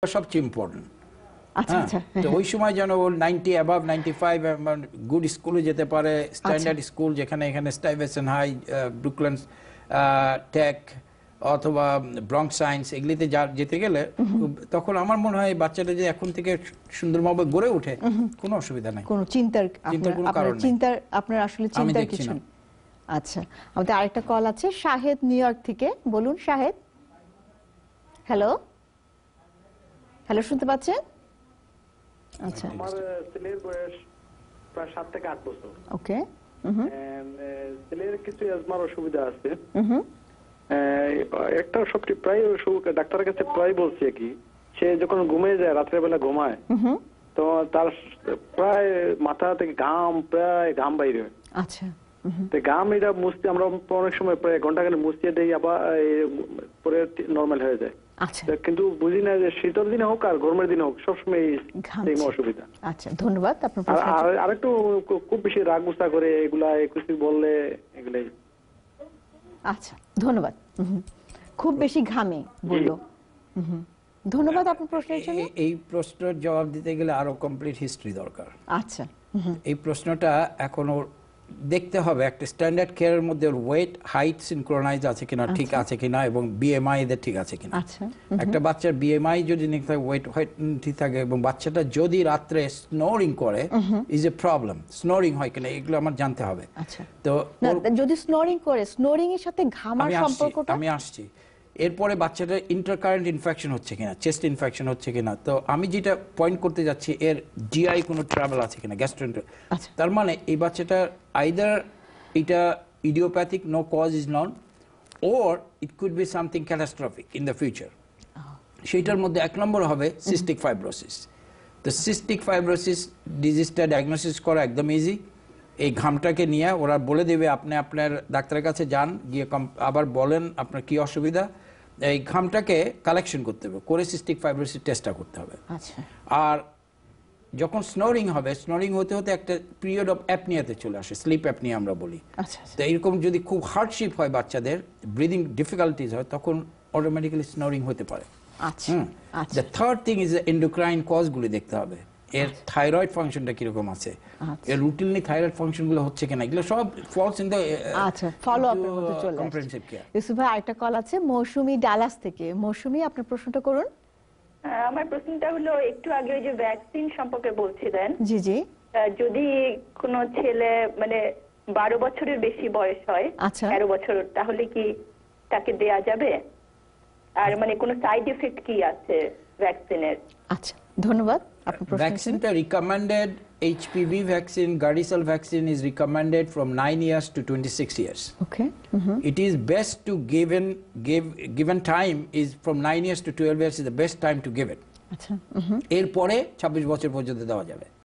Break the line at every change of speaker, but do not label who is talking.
সবচেয়ে ইম্পর্টেন্ট।
আচ্ছা আচ্ছা,
তো ওই সময় যেন 90 অ্যাবাভ 95 গুড স্কুলে যেতে পারে, স্ট্যান্ডার্ড স্কুল যেখানে এখানে স্টাইভেসন হাই, ব্রুকল্যান্ড টেক অথবা ব্রঙ্ক সায়েন্স এগুলিতে যেতে গেলে তখন আমার মনে হয় বাচ্চাটা যে এখন থেকে সুন্দরভাবে গড়ে ওঠে কোনো অসুবিধা নাই,
কোনো চিন্তার
কোনো কারণ নেই।
আপনার আসলে চিন্তার কিছু নেই। আচ্ছা, আমাদের আরেকটা কল আছে শাহেদ নিউ ইয়র্ক থেকে। বলুন শাহেদ। হ্যালো হ্যালো, শুনতে পাচ্ছেন? আচ্ছা,
আমার ছেলের বয়স প্রায় 7 থেকে 8 বছর।
ওকে।
ছেলের কিছু অ্যাজমার অসুবিধা আছে। একটা সবচেয়ে প্রায় ডাক্তারের কাছে প্রায় বলছে কি, সে যখন ঘুমিয়ে যায় রাত্রে বেলা ঘুমায় তো তার প্রায় মাথা থেকে প্রায় ঘাম বাইরে হয়।
আচ্ছা,
ঘাম এটা মুছতে আমরা অনেক সময় প্রায় ঘন্টাখানেক মুছিয়ে দেই, আবার পরে নরমাল হয়ে যায়।
আচ্ছা,
কিন্তু বুঝি না যে শীতের দিনে হোক আর গরমের দিনে হোক সবসময় এই অসুবিধা।
আচ্ছা, ধন্যবাদ আপনার
প্রশ্ন। আর একটু খুব বেশি রাগ গুসা করে এগুলা কিছু বললে এগুলাই।
আচ্ছা, ধন্যবাদ। খুব বেশি ঘামে বললো। ধন্যবাদ আপনার প্রশ্নের জন্য।
এই প্রশ্নের জবাব দিতে গেলে আরো কমপ্লিট হিস্ট্রি দরকার।
আচ্ছা,
এই প্রশ্নটা এখনো দেখতে হবে একটা স্ট্যান্ডার্ড কেয়ারের মধ্যে ওয়েট হাইট সিনক্রোনাইজ আছে কিনা, ঠিক আছে কিনা, এবং বিএমআই এদের ঠিক আছে কিনা।
আচ্ছা,
একটা বাচ্চার বিএমআই যদি ওয়েট ঠিক থাকে এবং বাচ্চাটা যদি রাত্রে স্নোরিং করে ইজ এ প্রবলেম। স্নোরিং হয় কিনা এগুলো আমার জানতে হবে।
আচ্ছা,
তো
যদি স্নোরিং করে, স্নোরিং এর সাথে ঘামার সম্পর্কটা
আমি আসছি। এরপরে বাচ্চাটার ইন্টারকারেন্ট ইনফেকশন হচ্ছে কিনা, চেস্ট ইনফেকশন হচ্ছে কিনা। তো আমি যেটা পয়েন্ট করতে যাচ্ছি এর জিআই কোনো ট্রাভেল আছে কিনা, গ্যাস্ট্রোএন্টার। তার মানে এই বাচ্চাটার আইদার এটা idiopathic, no cause is known, or it could be something catastrophic in the future. সেইটার মধ্যে 1 নম্বর হবে সিস্টিক ফাইব্রোসিস। তো সিস্টিক ফাইব্রোসিস ডিজিজটা ডায়াগনোসিস করা একদম ইজি। এই ঘামটাকে নিয়ে ওরা বলে দেবে, আপনি আপনার ডাক্তারের কাছে যান, গিয়ে আবার বলেন আপনার কি অসুবিধা। এই ঘামটাকে কালেকশন করতে হবে, করে সিস্টিক ফাইব্রোসিস টেস্টটা করতে হবে।
আচ্ছা,
আর যখন স্নোরিং হবে, স্নোরিং হতে হতে একটা পিরিয়ড অফ অ্যাপনিয়াতে চলে আসে, স্লিপ অ্যাপনিয়া আমরা বলি।
আচ্ছা,
তো এরকম যদি খুব হার্ডশিপ হয় বাচ্চাদের, ব্রিদিং ডিফিকাল্টিজ হয়, তখন অটোমেটিক্যালি স্নোরিং হতে পারে।
আচ্ছা,
the third thing is endocrine কজগুলি দেখতে হবে। এর থাইরয়েড ফাংশনটা কিরকম আছে, এর রুটিনলি থাইরয়েড ফাংশনগুলো হচ্ছে কিনা, এগুলো সব ফলস ইন দ্য
ফলো আপের মধ্যে চলে আসে।
Comprehensive care.
ইউসুফ ভাই আরেকটা কল আছে মৌসুমী ডালাস থেকে। মৌসুমী, আপনার প্রশ্নটা করুন।
আমার প্রশ্নটা হলো, একটু আগে ওই যে ভ্যাকসিন সম্পর্কে বলছিলেন।
জি জি।
যদি কোনো ছেলে মানে 12 বছরের বেশি বয়স হয়, 13 বছর, তাহলে কি তাকে দেয়া যাবে? আর মানে কোনো সাইড এফেক্ট কি আছে ভ্যাকসিনের?
আচ্ছা, ধন্যবাদ আপনার প্রশ্ন।
ভ্যাকসিনটা recommended, HPV vaccine, Gardasil vaccine is recommended from 9 years to 26 years.
Okay.
It is best to given time is from 9 years to 12 years is the best time to give it.
আচ্ছা,
এরপরে 26 বছর পর্যন্ত দেওয়া যাবে।